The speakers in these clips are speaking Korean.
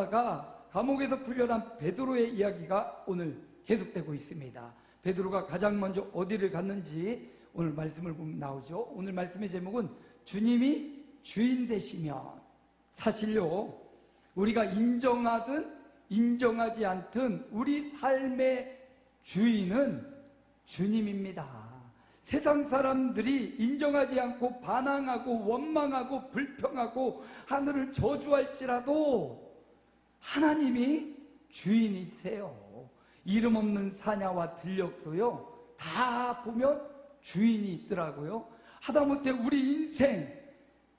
나오다가 감옥에서 풀려난 베드로의 이야기가 오늘 계속되고 있습니다. 베드로가 가장 먼저 어디를 갔는지 오늘 말씀을 보면 나오죠. 오늘 말씀의 제목은 주님이 주인 되시면. 사실요, 우리가 인정하든 인정하지 않든 우리 삶의 주인은 주님입니다. 세상 사람들이 인정하지 않고 반항하고 원망하고 불평하고 하늘을 저주할지라도 하나님이 주인이세요. 이름 없는 사냐와 들녘도요, 다 보면 주인이 있더라고요. 하다못해 우리 인생,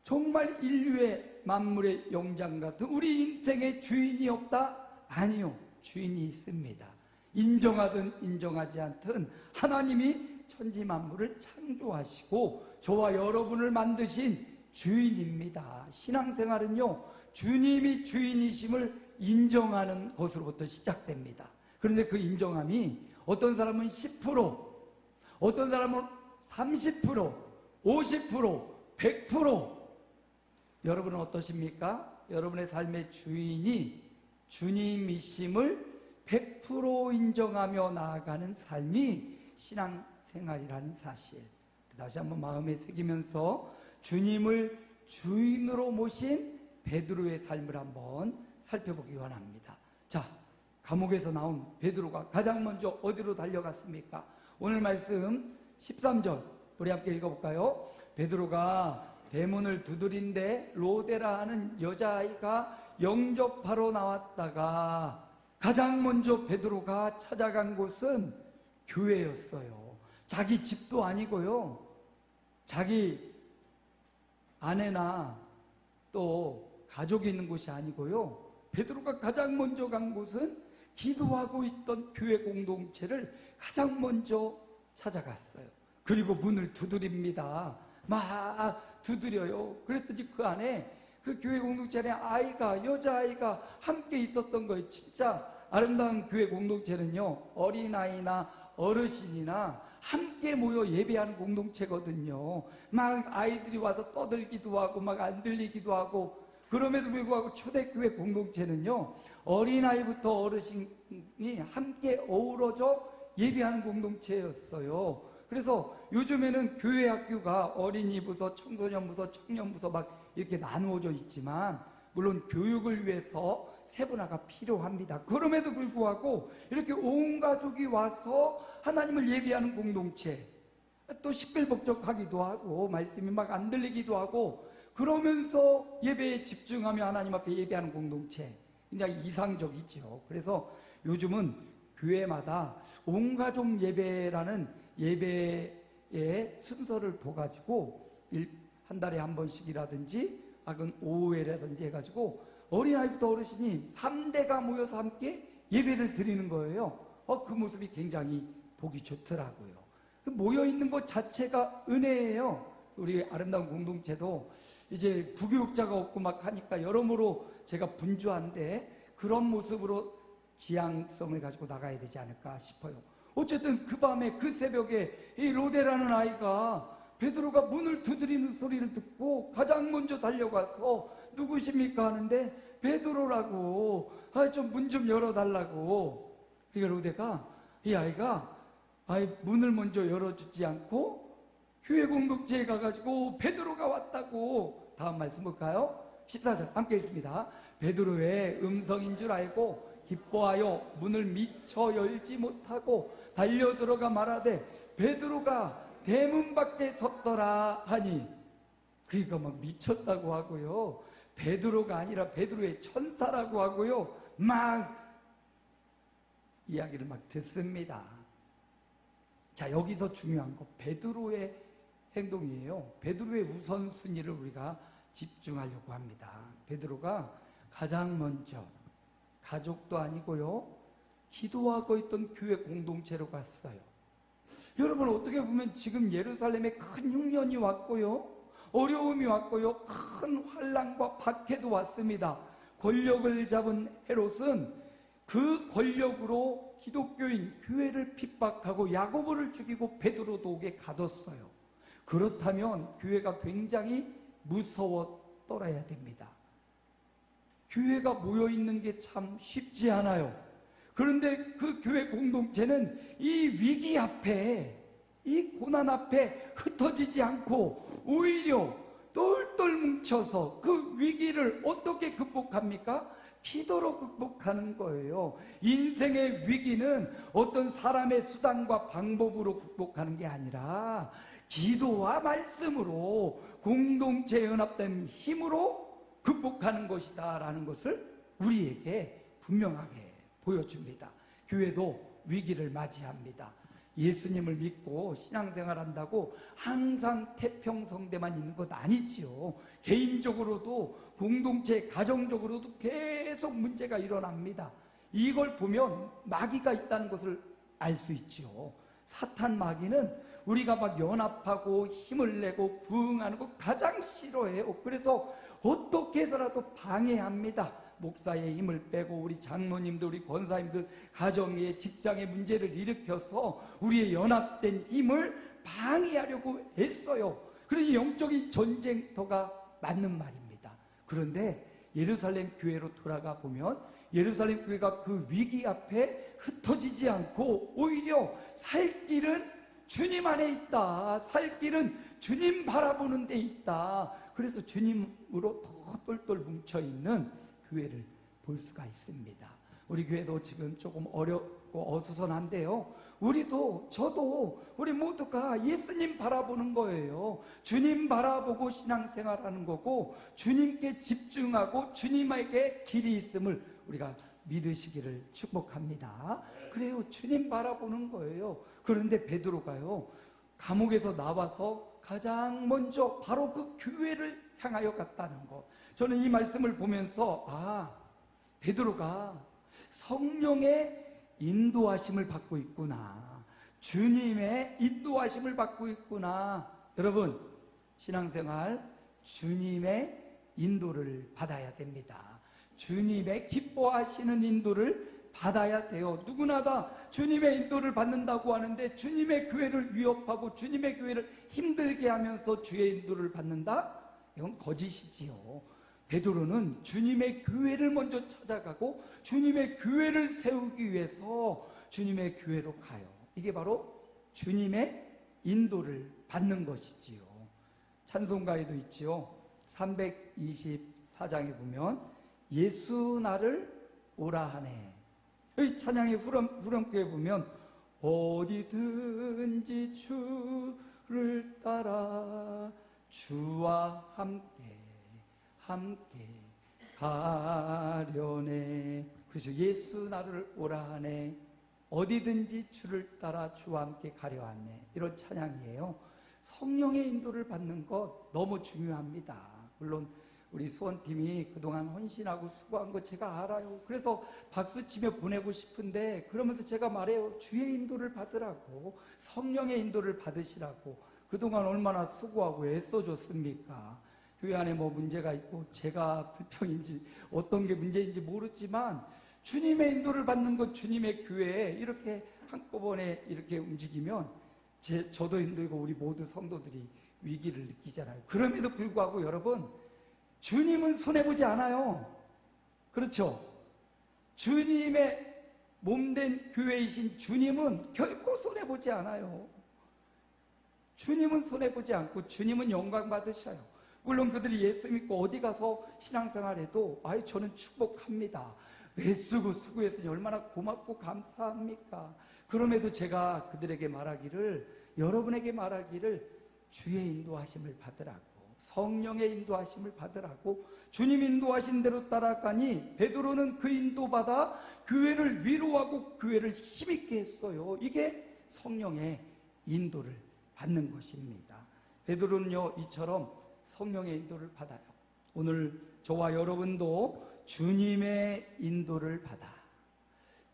정말 인류의 만물의 영장 같은 우리 인생에 주인이 없다? 아니요, 주인이 있습니다. 인정하든 인정하지 않든 하나님이 천지 만물을 창조하시고 저와 여러분을 만드신 주인입니다. 신앙생활은요, 주님이 주인이심을 인정하는 것으로부터 시작됩니다. 그런데 그 인정함이 어떤 사람은 10%, 어떤 사람은 30%, 50%, 100%. 여러분은 어떠십니까? 여러분의 삶의 주인이 주님이심을 100% 인정하며 나아가는 삶이 신앙생활이라는 사실, 다시 한번 마음에 새기면서 주님을 주인으로 모신 베드로의 삶을 한번 살펴보기 원합니다. 자, 감옥에서 나온 베드로가 가장 먼저 어디로 달려갔습니까? 오늘 말씀 13절 우리 함께 읽어볼까요? 베드로가 대문을 두드린데 로데라 하는 여자아이가 영접하러 나왔다가 가장 먼저 베드로가 찾아간 곳은 교회였어요. 자기 집도 아니고요, 자기 아내나 또 가족이 있는 곳이 아니고요, 베드로가 가장 먼저 간 곳은 기도하고 있던 교회 공동체를 가장 먼저 찾아갔어요. 그리고 문을 두드립니다. 막 두드려요. 그랬더니 그 안에, 그 교회 공동체 안에 아이가, 여자아이가 함께 있었던 거예요. 진짜 아름다운 교회 공동체는요, 어린아이나 어르신이나 함께 모여 예배하는 공동체거든요. 막 아이들이 와서 떠들기도 하고 막 안 들리기도 하고, 그럼에도 불구하고 초대교회 공동체는요, 어린아이부터 어르신이 함께 어우러져 예배하는 공동체였어요. 그래서 요즘에는 교회 학교가 어린이부서 청소년부서 청년부서 막 이렇게 나누어져 있지만, 물론 교육을 위해서 세분화가 필요합니다. 그럼에도 불구하고 이렇게 온 가족이 와서 하나님을 예배하는 공동체, 또 시끌벅적하기도 하고 말씀이 막 안 들리기도 하고 그러면서 예배에 집중하며 하나님 앞에 예배하는 공동체, 굉장히 이상적이죠. 그래서 요즘은 교회마다 온 가족 예배라는 예배의 순서를 둬가지고 한 달에 한 번씩이라든지 혹은 오후에라든지 해가지고 어린아이부터 어르신이 3대가 모여서 함께 예배를 드리는 거예요. 그 모습이 굉장히 보기 좋더라고요. 모여있는 것 자체가 은혜예요. 우리 아름다운 공동체도 이제 부교육자가 없고 막 하니까 여러모로 제가 분주한데 그런 모습으로 지향성을 가지고 나가야 되지 않을까 싶어요. 어쨌든 그 밤에, 그 새벽에 이 로데라는 아이가 베드로가 문을 두드리는 소리를 듣고 가장 먼저 달려가서 누구십니까 하는데 베드로라고, 좀 문 좀 열어달라고. 그러니까 로데가, 이 아이가 문을 먼저 열어주지 않고 교회 공동체에 가가지고 베드로가 왔다고. 다음 말씀 볼까요? 14절 함께 읽습니다. 베드로의 음성인 줄 알고 기뻐하여 문을 미처 열지 못하고 달려 들어가 말하되 베드로가 대문 밖에 섰더라 하니. 그러니까 막 미쳤다고 하고요, 베드로가 아니라 베드로의 천사라고 하고요, 막 이야기를 막 듣습니다. 자, 여기서 중요한 거 베드로의 행동이에요. 베드로의 우선순위를 우리가 집중하려고 합니다. 베드로가 가장 먼저 가족도 아니고요, 기도하고 있던 교회 공동체로 갔어요. 여러분, 어떻게 보면 지금 예루살렘에 큰 흉년이 왔고요, 어려움이 왔고요, 큰 환난과 박해도 왔습니다. 권력을 잡은 헤롯은 그 권력으로 기독교인 교회를 핍박하고 야고보를 죽이고 베드로 독에 가뒀어요. 그렇다면 교회가 굉장히 무서워 떨어야 됩니다. 교회가 모여 있는 게 참 쉽지 않아요. 그런데 그 교회 공동체는 이 위기 앞에, 이 고난 앞에 흩어지지 않고 오히려 똘똘 뭉쳐서 그 위기를 어떻게 극복합니까? 기도로 극복하는 거예요. 인생의 위기는 어떤 사람의 수단과 방법으로 극복하는 게 아니라 기도와 말씀으로 공동체 연합된 힘으로 극복하는 것이다 라는 것을 우리에게 분명하게 보여줍니다. 교회도 위기를 맞이합니다. 예수님을 믿고 신앙생활한다고 항상 태평성대만 있는 것 아니지요. 개인적으로도 공동체, 가정적으로도 계속 문제가 일어납니다. 이걸 보면 마귀가 있다는 것을 알 수 있지요. 사탄 마귀는 우리가 막 연합하고 힘을 내고 부응하는 거 가장 싫어해요. 그래서 어떻게 해서라도 방해합니다. 목사의 힘을 빼고 우리 장로님들, 우리 권사님들 가정의, 직장의 문제를 일으켜서 우리의 연합된 힘을 방해하려고 애써요. 그러니 영적인 전쟁터가 맞는 말입니다. 그런데 예루살렘 교회로 돌아가 보면 예루살렘 교회가 그 위기 앞에 흩어지지 않고 오히려 살 길은 주님 안에 있다. 살 길은 주님 바라보는 데 있다. 그래서 주님으로 더 똘똘 뭉쳐있는 교회를 볼 수가 있습니다. 우리 교회도 지금 조금 어렵고 어수선한데요. 우리도, 저도, 우리 모두가 예수님 바라보는 거예요. 주님 바라보고 신앙생활하는 거고 주님께 집중하고 주님에게 길이 있음을 우리가 믿으시기를 축복합니다. 그래요. 주님 바라보는 거예요. 그런데 베드로가요, 감옥에서 나와서 가장 먼저 바로 그 교회를 향하여 갔다는 것. 저는 이 말씀을 보면서 베드로가 성령의 인도하심을 받고 있구나. 주님의 인도하심을 받고 있구나. 여러분, 신앙생활 주님의 인도를 받아야 됩니다. 주님의 기뻐하시는 인도를 받아야 돼요. 누구나 다 주님의 인도를 받는다고 하는데 주님의 교회를 위협하고 주님의 교회를 힘들게 하면서 주의 인도를 받는다? 이건 거짓이지요. 베드로는 주님의 교회를 먼저 찾아가고 주님의 교회를 세우기 위해서 주님의 교회로 가요. 이게 바로 주님의 인도를 받는 것이지요. 찬송가에도 있지요. 324장에 보면 예수 나를 오라 하네. 이 찬양의 후렴구에 보면 어디든지 주를 따라 주와 함께 가려네. 그렇죠. 예수 나를 오라 하네. 어디든지 주를 따라 주와 함께 가려 하네. 이런 찬양이에요. 성령의 인도를 받는 것 너무 중요합니다. 물론 우리 수원팀이 그동안 헌신하고 수고한 거 제가 알아요. 그래서 박수치며 보내고 싶은데 그러면서 제가 말해요. 주의 인도를 받으라고, 성령의 인도를 받으시라고. 그동안 얼마나 수고하고 애써줬습니까? 교회 안에 뭐 문제가 있고 제가 불평인지 어떤 게 문제인지 모르지만 주님의 인도를 받는 것, 주님의 교회에 이렇게 한꺼번에 이렇게 움직이면 저도 힘들고 우리 모두 성도들이 위기를 느끼잖아요. 그럼에도 불구하고 여러분, 주님은 손해보지 않아요. 그렇죠? 주님의 몸된 교회이신 주님은 결코 손해보지 않아요. 주님은 손해보지 않고 주님은 영광 받으셔요. 물론 그들이 예수 믿고 어디 가서 신앙생활해도 저는 축복합니다. 애쓰고 수고했으니 얼마나 고맙고 감사합니까? 그럼에도 제가 그들에게 말하기를, 여러분에게 말하기를 주의 인도하심을 받으라고, 성령의 인도하심을 받으라고. 주님 인도하신 대로 따라가니 베드로는 그 인도받아 교회를 위로하고 교회를 힘있게 했어요. 이게 성령의 인도를 받는 것입니다. 베드로는요, 이처럼 성령의 인도를 받아요. 오늘 저와 여러분도 주님의 인도를 받아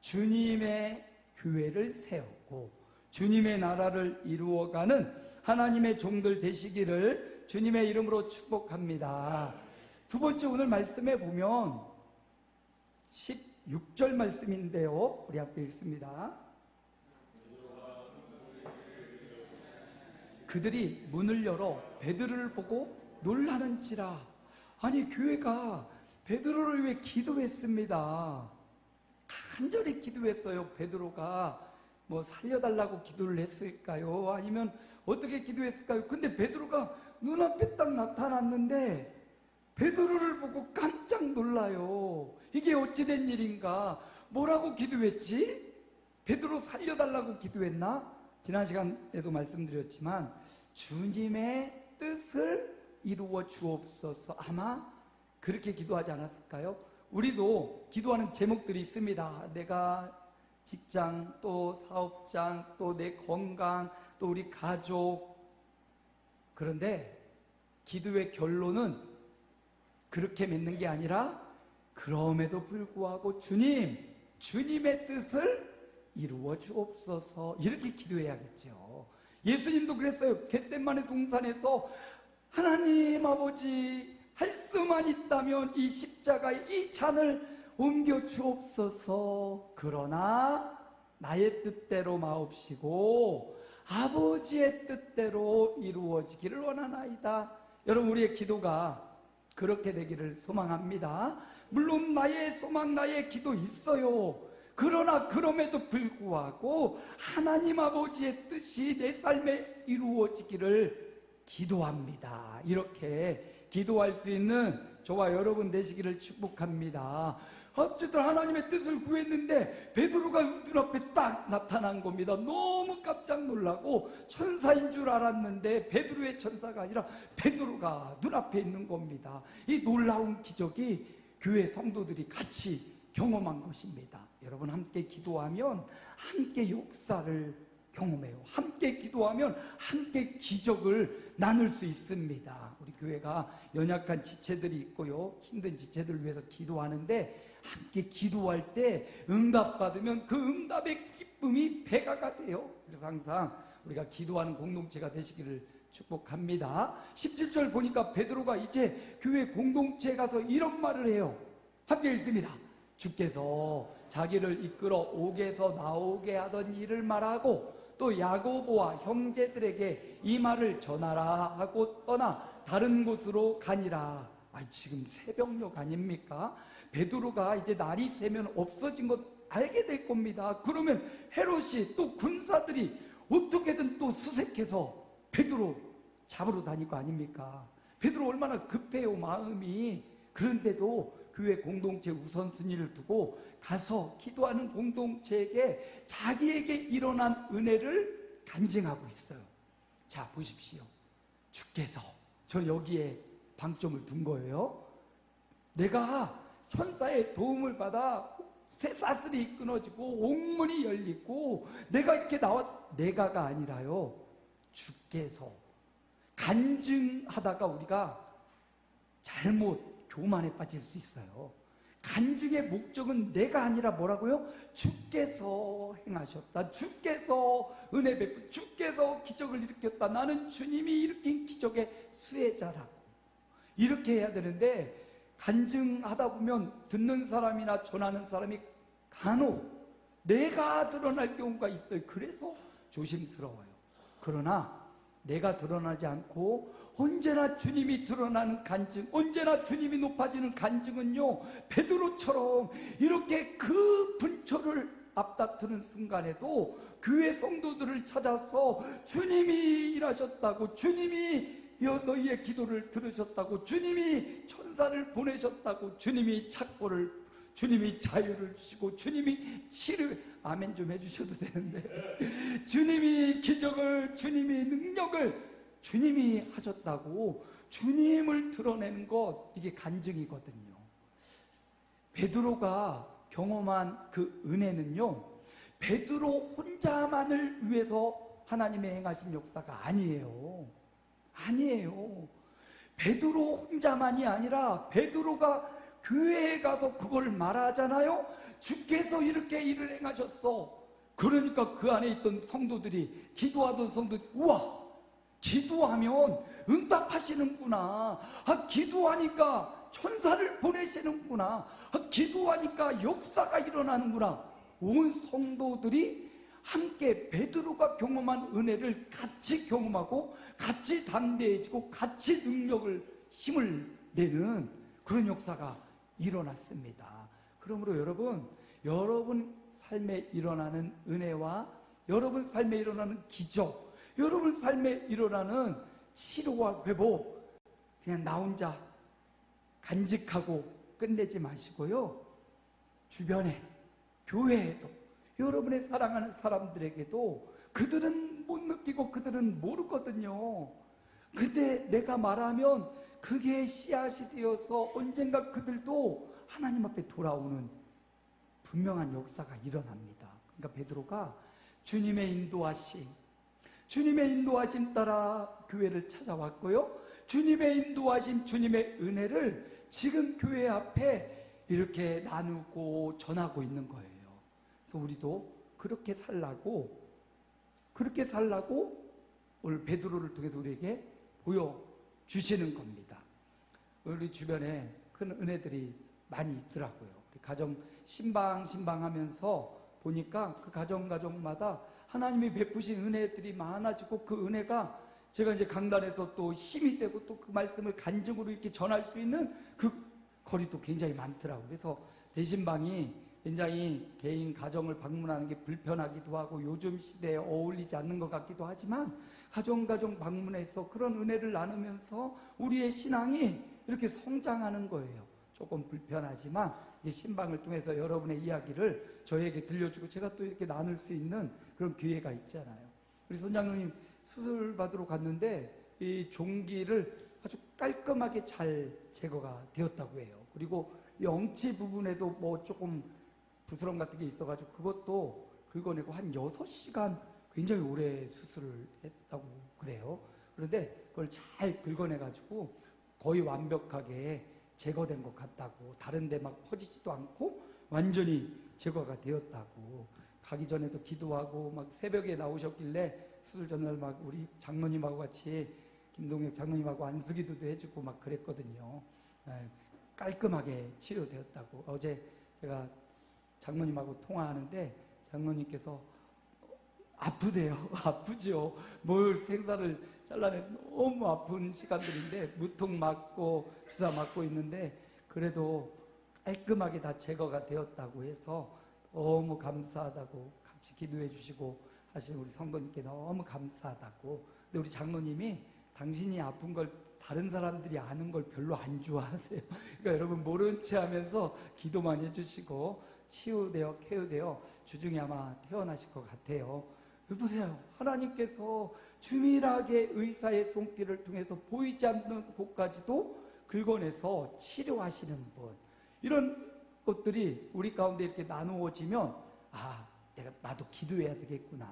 주님의 교회를 세우고 주님의 나라를 이루어가는 하나님의 종들 되시기를 주님의 이름으로 축복합니다. 두 번째, 오늘 말씀에 보면 16절 말씀인데요, 우리 함께 읽습니다. 그들이 문을 열어 베드로를 보고 놀라는지라. 아니, 교회가 베드로를 위해 기도했습니다. 간절히 기도했어요. 베드로가 뭐 살려달라고 기도를 했을까요? 아니면 어떻게 기도했을까요? 근데 베드로가 눈앞에 딱 나타났는데 베드로를 보고 깜짝 놀라요. 이게 어찌된 일인가? 뭐라고 기도했지? 베드로 살려달라고 기도했나? 지난 시간 때도 말씀드렸지만 주님의 뜻을 이루어 주옵소서, 아마 그렇게 기도하지 않았을까요? 우리도 기도하는 제목들이 있습니다. 내가 직장, 또 사업장, 또 내 건강, 또 우리 가족. 그런데 기도의 결론은 그렇게 맺는 게 아니라 그럼에도 불구하고 주님의 뜻을 이루어 주옵소서, 이렇게 기도해야겠죠. 예수님도 그랬어요. 겟세마네 동산에서 하나님 아버지, 할 수만 있다면 이 십자가의 이 잔을 옮겨 주옵소서. 그러나 나의 뜻대로 마옵시고 아버지의 뜻대로 이루어지기를 원하나이다. 여러분, 우리의 기도가 그렇게 되기를 소망합니다. 물론 나의 소망, 나의 기도 있어요. 그러나 그럼에도 불구하고 하나님 아버지의 뜻이 내 삶에 이루어지기를 기도합니다. 이렇게 기도할 수 있는 저와 여러분 되시기를 축복합니다. 어쨌든 하나님의 뜻을 구했는데 베드로가 눈앞에 딱 나타난 겁니다. 너무 깜짝 놀라고 천사인 줄 알았는데 베드로의 천사가 아니라 베드로가 눈앞에 있는 겁니다. 이 놀라운 기적이 교회 성도들이 같이 경험한 것입니다. 여러분, 함께 기도하면 함께 역사를 경험해요. 함께 기도하면 함께 기적을 나눌 수 있습니다. 우리 교회가 연약한 지체들이 있고요, 힘든 지체들을 위해서 기도하는데 함께 기도할 때 응답받으면 그 응답의 기쁨이 배가가 돼요. 그래서 항상 우리가 기도하는 공동체가 되시기를 축복합니다. 17절 보니까 베드로가 이제 교회 공동체에 가서 이런 말을 해요. 함께 읽습니다. 주께서 자기를 이끌어 옥에서 나오게 하던 일을 말하고 또 야고보와 형제들에게 이 말을 전하라 하고 떠나 다른 곳으로 가니라. 지금 새벽녘 아닙니까? 베드로가 이제 날이 새면 없어진 것 알게 될 겁니다. 그러면 헤롯이 또 군사들이 어떻게든 또 수색해서 베드로 잡으러 다닐 거 아닙니까? 베드로 얼마나 급해요, 마음이. 그런데도 교회 공동체 우선순위를 두고 가서 기도하는 공동체에게 자기에게 일어난 은혜를 간증하고 있어요. 자, 보십시오. 주께서, 저 여기에 방점을 둔 거예요. 내가 천사의 도움을 받아 쇠사슬이 끊어지고 옥문이 열리고 내가 이렇게 내가가 아니라요, 주께서. 간증하다가 우리가 잘못 교만에 빠질 수 있어요. 간증의 목적은 내가 아니라 뭐라고요? 주께서 행하셨다. 주께서 은혜 베푸, 주께서 기적을 일으켰다. 나는 주님이 일으킨 기적의 수혜자라고. 이렇게 해야 되는데 간증하다 보면 듣는 사람이나 전하는 사람이 간혹 내가 드러날 경우가 있어요. 그래서 조심스러워요. 그러나 내가 드러나지 않고 언제나 주님이 드러나는 간증, 언제나 주님이 높아지는 간증은요, 베드로처럼 이렇게 그 분초를 앞다투는 순간에도 교회 성도들을 찾아서 주님이 일하셨다고, 주님이 너희의 기도를 들으셨다고, 주님이 천사를 보내셨다고, 주님이 착고를, 주님이 자유를 주시고, 주님이 치료, 아멘 좀 해주셔도 되는데, 주님이 기적을, 주님이 능력을 주님이 하셨다고 주님을 드러내는 것, 이게 간증이거든요. 베드로가 경험한 그 은혜는요, 베드로 혼자만을 위해서 하나님의 행하신 역사가 아니에요. 베드로 혼자만이 아니라 베드로가 교회에 가서 그걸 말하잖아요. 주께서 이렇게 일을 행하셨어. 그러니까 그 안에 있던 성도들이, 기도하던 성도들이, 우와, 기도하면 응답하시는구나. 기도하니까 천사를 보내시는구나. 기도하니까 역사가 일어나는구나. 온 성도들이 함께 베드로가 경험한 은혜를 같이 경험하고 같이 담대해지고 같이 능력을, 힘을 내는 그런 역사가 일어났습니다. 그러므로 여러분 삶에 일어나는 은혜와 여러분 삶에 일어나는 기적, 여러분 삶에 일어나는 치료와 회복, 그냥 나 혼자 간직하고 끝내지 마시고요. 주변에, 교회에도, 여러분의 사랑하는 사람들에게도, 그들은 못 느끼고 그들은 모르거든요. 근데 내가 말하면 그게 씨앗이 되어서 언젠가 그들도 하나님 앞에 돌아오는 분명한 역사가 일어납니다. 그러니까 베드로가 주님의 인도하심 따라 교회를 찾아왔고요. 주님의 인도하심, 주님의 은혜를 지금 교회 앞에 이렇게 나누고 전하고 있는 거예요. 그래서 우리도 그렇게 살라고 오늘 베드로를 통해서 우리에게 보여주시는 겁니다. 우리 주변에 큰 은혜들이 많이 있더라고요. 우리 가정 신방하면서 보니까 그 가정마다 하나님이 베푸신 은혜들이 많아지고, 그 은혜가 제가 이제 강단에서 또 힘이 되고 또 그 말씀을 간증으로 이렇게 전할 수 있는 그 거리도 굉장히 많더라고요. 그래서 대신방이 굉장히 개인 가정을 방문하는 게 불편하기도 하고 요즘 시대에 어울리지 않는 것 같기도 하지만, 가정 방문해서 그런 은혜를 나누면서 우리의 신앙이 이렇게 성장하는 거예요. 조금 불편하지만 이 신방을 통해서 여러분의 이야기를 저에게 들려주고 제가 또 이렇게 나눌 수 있는 그런 기회가 있잖아요. 우리 손장로님 수술 받으러 갔는데 이 종기를 아주 깔끔하게 잘 제거가 되었다고 해요. 그리고 이 엉치 부분에도 뭐 조금 부스럼 같은 게 있어가지고 그것도 긁어내고 한 6시간 굉장히 오래 수술을 했다고 그래요. 그런데 그걸 잘 긁어내가지고 거의 완벽하게 제거된 것 같다고, 다른 데 막 퍼지지도 않고 완전히 제거가 되었다고, 가기 전에도 기도하고 막 새벽에 나오셨길래 수술 전날 막 우리 장로님하고 같이 김동혁 장로님하고 안수기도도 해주고 막 그랬거든요. 깔끔하게 치료되었다고. 어제 제가 장로님하고 통화하는데 장로님께서 아프대요. 아프죠. 뭘 생사를 잘라내 너무 아픈 시간들인데 무통 맞고 주사 맞고 있는데 그래도 깔끔하게 다 제거가 되었다고 해서 너무 감사하다고 같이 기도해 주시고 하신 우리 성도님께 너무 감사하다고. 근데 우리 장로님이 당신이 아픈 걸 다른 사람들이 아는 걸 별로 안 좋아하세요. 그러니까 여러분 모른 체 하면서 기도만 해주시고 치유되어 케어되어 주중에 아마 태어나실 것 같아요. 보세요. 하나님께서 주밀하게 의사의 손길을 통해서 보이지 않는 곳까지도 긁어내서 치료하시는 분, 이런 것들이 우리 가운데 이렇게 나누어지면 나도 기도해야 되겠구나,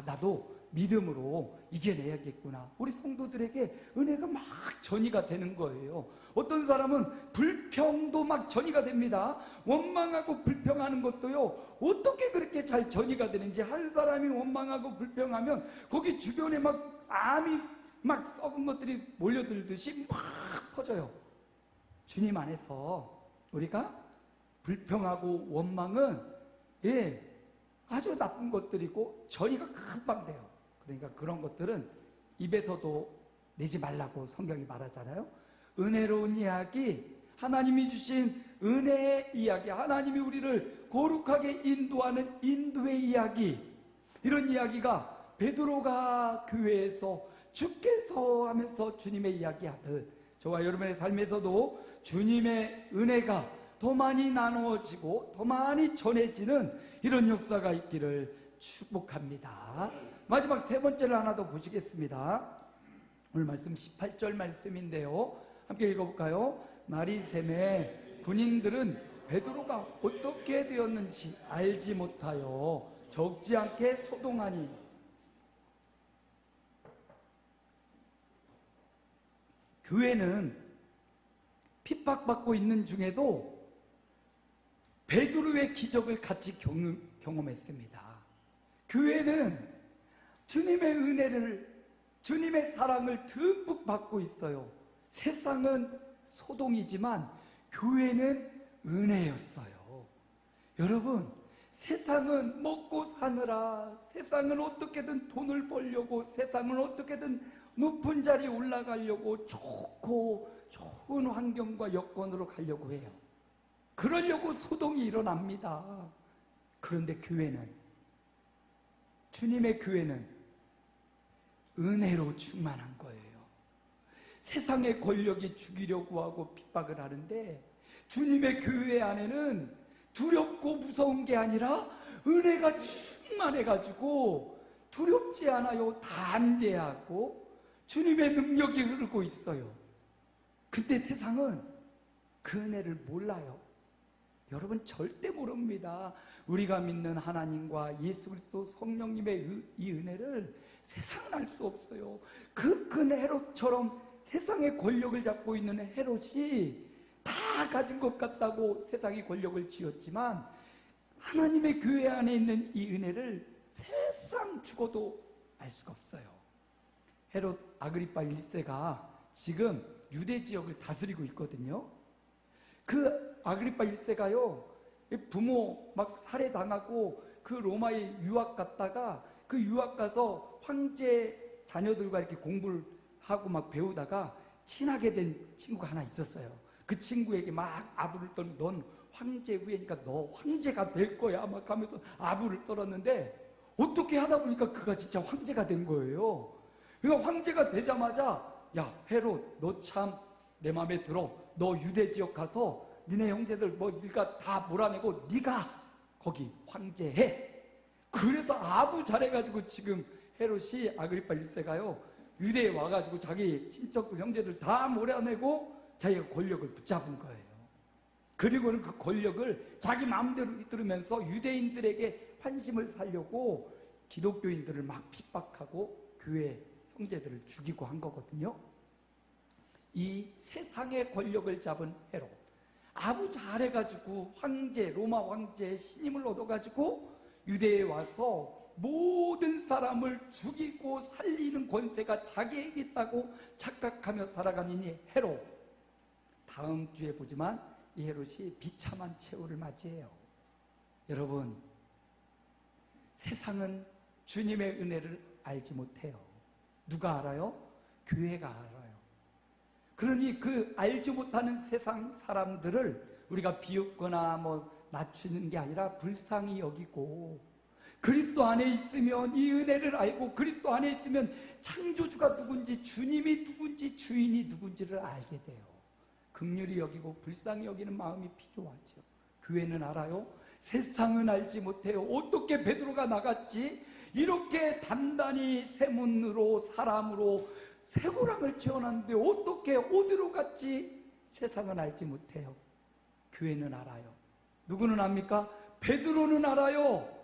나도 믿음으로 이겨내야겠구나, 우리 성도들에게 은혜가 막 전이가 되는 거예요. 어떤 사람은 불평도 막 전이가 됩니다. 원망하고 불평하는 것도요, 어떻게 그렇게 잘 전이가 되는지. 한 사람이 원망하고 불평하면 거기 주변에 막 암이 막 썩은 것들이 몰려들듯이 막 퍼져요. 주님 안에서 우리가 불평하고 원망은 아주 나쁜 것들이고 전이가 금방 돼요. 그러니까 그런 것들은 입에서도 내지 말라고 성경이 말하잖아요. 은혜로운 이야기, 하나님이 주신 은혜의 이야기, 하나님이 우리를 거룩하게 인도하는 인도의 이야기, 이런 이야기가 베드로가 교회에서 주께서 하면서 주님의 이야기하듯 저와 여러분의 삶에서도 주님의 은혜가 더 많이 나누어지고 더 많이 전해지는 이런 역사가 있기를 축복합니다. 마지막 세 번째를 하나 더 보시겠습니다. 오늘 말씀 18절 말씀인데요, 함께 읽어볼까요? 날이 새매 군인들은 베드로가 어떻게 되었는지 알지 못하여 적지 않게 소동하니. 교회는 핍박받고 있는 중에도 베드로의 기적을 같이 경험했습니다. 교회는 주님의 은혜를, 주님의 사랑을 듬뿍 받고 있어요. 세상은 소동이지만 교회는 은혜였어요. 여러분, 세상은 먹고 사느라, 세상은 어떻게든 돈을 벌려고, 세상은 어떻게든 높은 자리에 올라가려고 좋은 환경과 여건으로 가려고 해요. 그러려고 소동이 일어납니다. 그런데 교회는, 주님의 교회는 은혜로 충만한 거예요. 세상의 권력이 죽이려고 하고 핍박을 하는데 주님의 교회 안에는 두렵고 무서운 게 아니라 은혜가 충만해가지고 두렵지 않아요. 담대하고 주님의 능력이 흐르고 있어요. 근데 세상은 그 은혜를 몰라요. 여러분 절대 모릅니다. 우리가 믿는 하나님과 예수 그리스도 성령님의 이 은혜를 세상은 알 수 없어요. 그 헤롯처럼 세상의 권력을 잡고 있는 헤롯이 다 가진 것 같다고 세상이 권력을 쥐었지만 하나님의 교회 안에 있는 이 은혜를 세상 죽어도 알 수가 없어요. 헤롯 아그리파 1세가 지금 유대 지역을 다스리고 있거든요. 그 아그리파 1세가요, 부모 막 살해당하고 그 로마에 유학 갔다가 그 유학 가서 황제 자녀들과 이렇게 공부를 하고 막 배우다가 친하게 된 친구가 하나 있었어요. 그 친구에게 막 아부를 떨면 넌 황제 후예니까 너 황제가 될 거야 막 하면서 아부를 떨었는데 어떻게 하다 보니까 그가 진짜 황제가 된 거예요. 그러니까 황제가 되자마자 야 헤롯 너 참 내 마음에 들어. 너 유대 지역 가서 니네 형제들 뭐 네가 다 몰아내고 네가 거기 황제해. 그래서 아부 잘해가지고 지금 헤롯이 아그리파 1세가요 유대에 와가지고 자기 친척들 형제들 다 몰아내고 자기가 권력을 붙잡은 거예요. 그리고는 그 권력을 자기 마음대로 이끌으면서 유대인들에게 환심을 살려고 기독교인들을 막 핍박하고 교회 형제들을 죽이고 한 거거든요. 이 세상의 권력을 잡은 헤롯, 아부 잘해가지고 황제, 로마 황제의 신임을 얻어가지고 유대에 와서 모든 사람을 죽이고 살리는 권세가 자기에게 있다고 착각하며 살아가는 이 헤롯. 다음 주에 보지만 이 헤롯이 비참한 최후를 맞이해요. 여러분, 세상은 주님의 은혜를 알지 못해요. 누가 알아요? 교회가 알아요. 그러니 그 알지 못하는 세상 사람들을 우리가 비웃거나 뭐 낮추는 게 아니라 불쌍히 여기고 그리스도 안에 있으면 이 은혜를 알고 그리스도 안에 있으면 창조주가 누군지 주님이 누군지 주인이 누군지를 알게 돼요. 긍휼히 여기고 불쌍히 여기는 마음이 필요하죠. 교회는 알아요? 세상은 알지 못해요. 어떻게 베드로가 나갔지? 이렇게 단단히 세문으로 사람으로 쇠고랑을 지어놨는데 어떻게 어디로 갔지? 세상은 알지 못해요. 교회는 알아요. 누구는 압니까? 베드로는 알아요.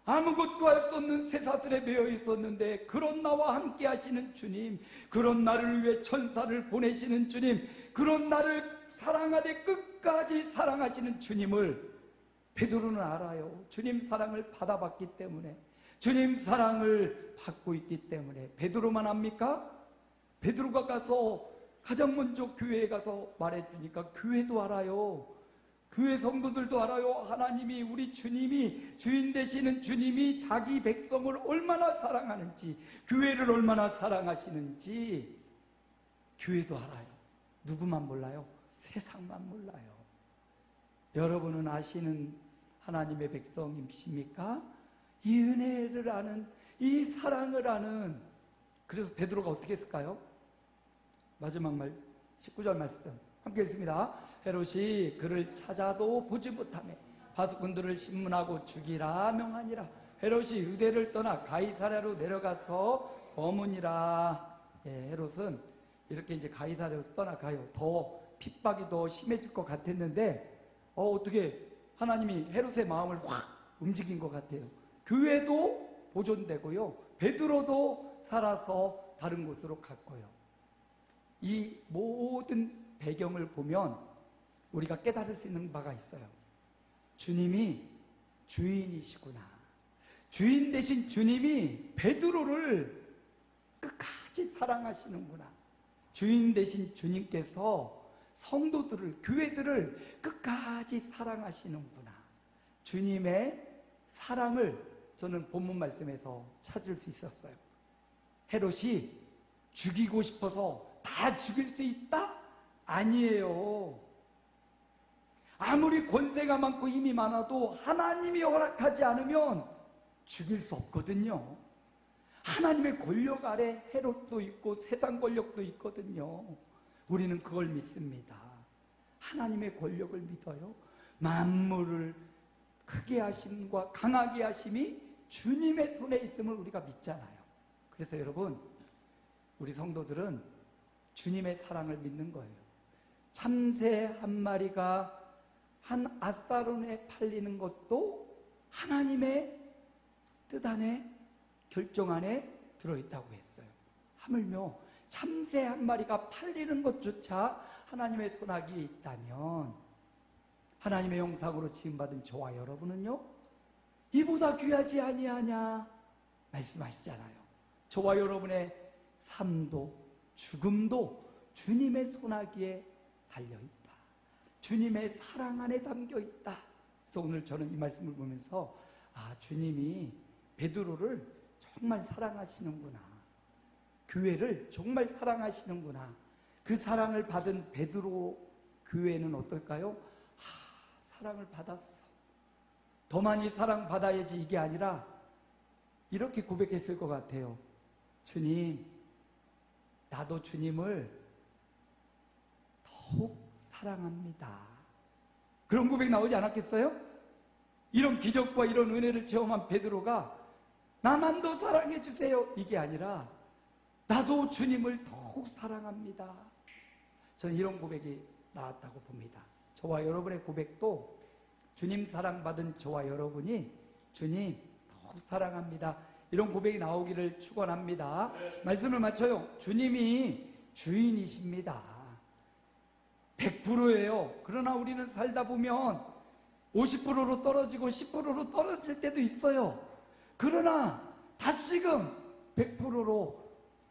아무것도 할 수 없는 쇠사슬에 매여 있었는데 그런 나와 함께 하시는 주님, 그런 나를 위해 천사를 보내시는 주님, 그런 나를 사랑하되 끝까지 사랑하시는 주님을 베드로는 알아요. 주님 사랑을 받아봤기 때문에, 주님 사랑을 받고 있기 때문에. 베드로만 압니까? 베드로가 가서 가장 먼저 교회에 가서 말해주니까 교회도 알아요. 교회 성도들도 알아요. 하나님이, 우리 주님이, 주인 되시는 주님이 자기 백성을 얼마나 사랑하는지, 교회를 얼마나 사랑하시는지 교회도 알아요. 누구만 몰라요? 세상만 몰라요. 여러분은 아시는 하나님의 백성이십니까? 이 은혜를 아는, 이 사랑을 아는. 그래서 베드로가 어떻게 했을까요? 마지막 말 19절 말씀 함께 읽습니다. 헤롯이 그를 찾아도 보지 못하매 바수꾼들을 신문하고 죽이라 명하니라. 헤롯이 유대를 떠나 가이사랴로 내려가서 머무니라. 헤롯은 이렇게 이제 가이사랴로 떠나가요. 더 핍박이 더 심해질 것 같았는데 어떻게 하나님이 헤롯의 마음을 확 움직인 것 같아요. 교회도 보존되고요, 베드로도 살아서 다른 곳으로 갔고요. 이 모든 배경을 보면 우리가 깨달을 수 있는 바가 있어요. 주님이 주인이시구나. 주인 되신 주님이 베드로를 끝까지 사랑하시는구나. 주인 되신 주님께서 성도들을, 교회들을 끝까지 사랑하시는구나. 주님의 사랑을 저는 본문 말씀에서 찾을 수 있었어요. 헤롯이 죽이고 싶어서 다 죽일 수 있다? 아니에요. 아무리 권세가 많고 힘이 많아도 하나님이 허락하지 않으면 죽일 수 없거든요. 하나님의 권력 아래 헤롯도 있고 세상 권력도 있거든요. 우리는 그걸 믿습니다. 하나님의 권력을 믿어요. 만물을 크게 하심과 강하게 하심이 주님의 손에 있음을 우리가 믿잖아요. 그래서 여러분, 우리 성도들은 주님의 사랑을 믿는 거예요. 참새 한 마리가 한 앗사론에 팔리는 것도 하나님의 뜻 안에, 결정 안에 들어있다고 했어요. 하물며 참새 한 마리가 팔리는 것조차 하나님의 손아귀에 있다면 하나님의 형상으로 지음받은 저와 여러분은요, 이보다 귀하지 아니하냐 말씀하시잖아요. 저와 여러분의 삶도 죽음도 주님의 손아귀에 달려있다. 주님의 사랑 안에 담겨있다. 그래서 오늘 저는 이 말씀을 보면서 주님이 베드로를 정말 사랑하시는구나. 교회를 정말 사랑하시는구나. 그 사랑을 받은 베드로 교회는 어떨까요? 사랑을 받았어. 더 많이 사랑받아야지 이게 아니라 이렇게 고백했을 것 같아요. 주님, 나도 주님을 더욱 사랑합니다. 그런 고백 나오지 않았겠어요? 이런 기적과 이런 은혜를 체험한 베드로가 나만 더 사랑해 주세요 이게 아니라 나도 주님을 더욱 사랑합니다. 저는 이런 고백이 나왔다고 봅니다. 저와 여러분의 고백도 주님 사랑받은 저와 여러분이 주님 더욱 사랑합니다, 이런 고백이 나오기를 축원합니다. 말씀을 맞춰요. 주님이 주인이십니다. 100%예요. 그러나 우리는 살다 보면 50%로 떨어지고 10%로 떨어질 때도 있어요. 그러나 다시금 100%로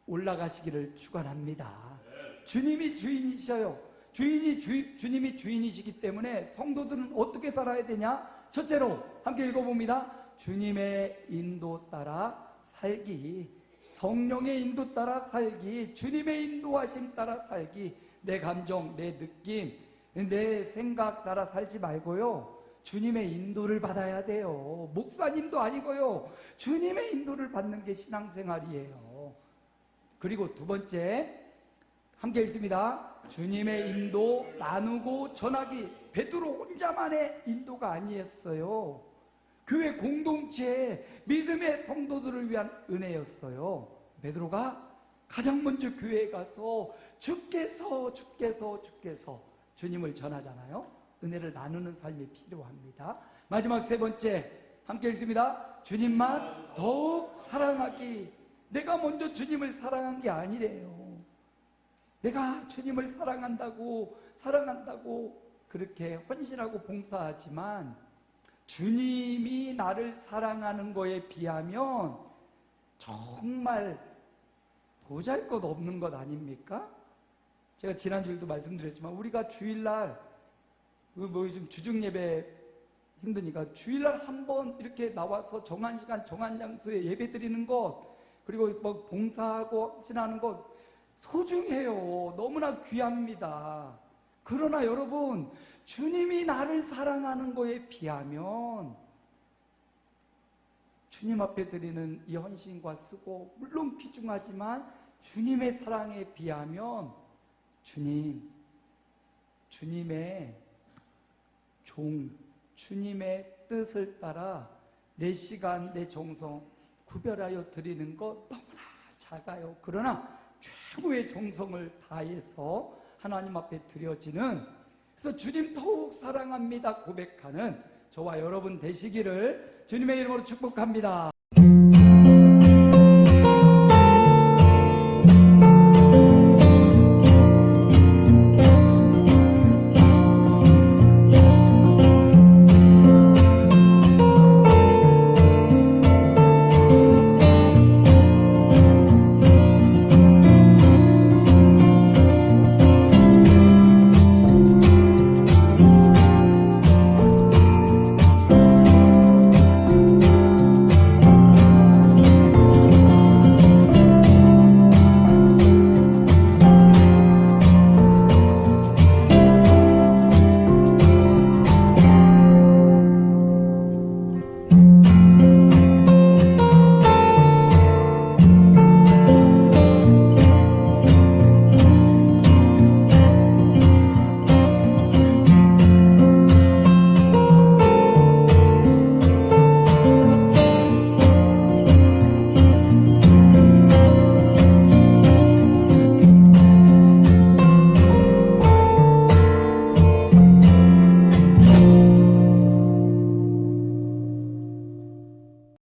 올라가시기를 축원합니다. 주님이 주인이셔요. 주님이 주인이시기 때문에 성도들은 어떻게 살아야 되냐? 첫째로 함께 읽어봅니다. 주님의 인도 따라 살기. 성령의 인도 따라 살기. 주님의 인도하심 따라 살기. 내 감정, 내 느낌, 내 생각 따라 살지 말고요, 주님의 인도를 받아야 돼요. 목사님도 아니고요, 주님의 인도를 받는 게 신앙생활이에요. 그리고 두 번째 함께 읽습니다. 주님의 인도 나누고 전하기. 베드로 혼자만의 인도가 아니었어요. 교회 공동체의 믿음의 성도들을 위한 은혜였어요. 베드로가 가장 먼저 교회에 가서 주께서 주님을 전하잖아요. 은혜를 나누는 삶이 필요합니다. 마지막 세 번째 함께 읽습니다. 주님만 더욱 사랑하기. 내가 먼저 주님을 사랑한 게 아니래요. 내가 주님을 사랑한다고 그렇게 헌신하고 봉사하지만 주님이 나를 사랑하는 거에 비하면 정말 보잘것없는 것 아닙니까? 제가 지난주에도 말씀드렸지만 우리가 주일날 요즘 주중예배 힘드니까 주일날 한번 이렇게 나와서 정한 시간 정한 장소에 예배 드리는 것, 그리고 뭐 봉사하고 헌신하는 것 소중해요. 너무나 귀합니다. 그러나 여러분, 주님이 나를 사랑하는 거에 비하면 주님 앞에 드리는 이 헌신과 수고 물론 귀중하지만 주님의 사랑에 비하면 주님의 종, 주님의 뜻을 따라 내 시간, 내 정성 구별하여 드리는 것 너무나 작아요. 그러나 최고의 정성을 다해서 하나님 앞에 드려지는, 그래서 주님 더욱 사랑합니다 고백하는 저와 여러분 되시기를 주님의 이름으로 축복합니다.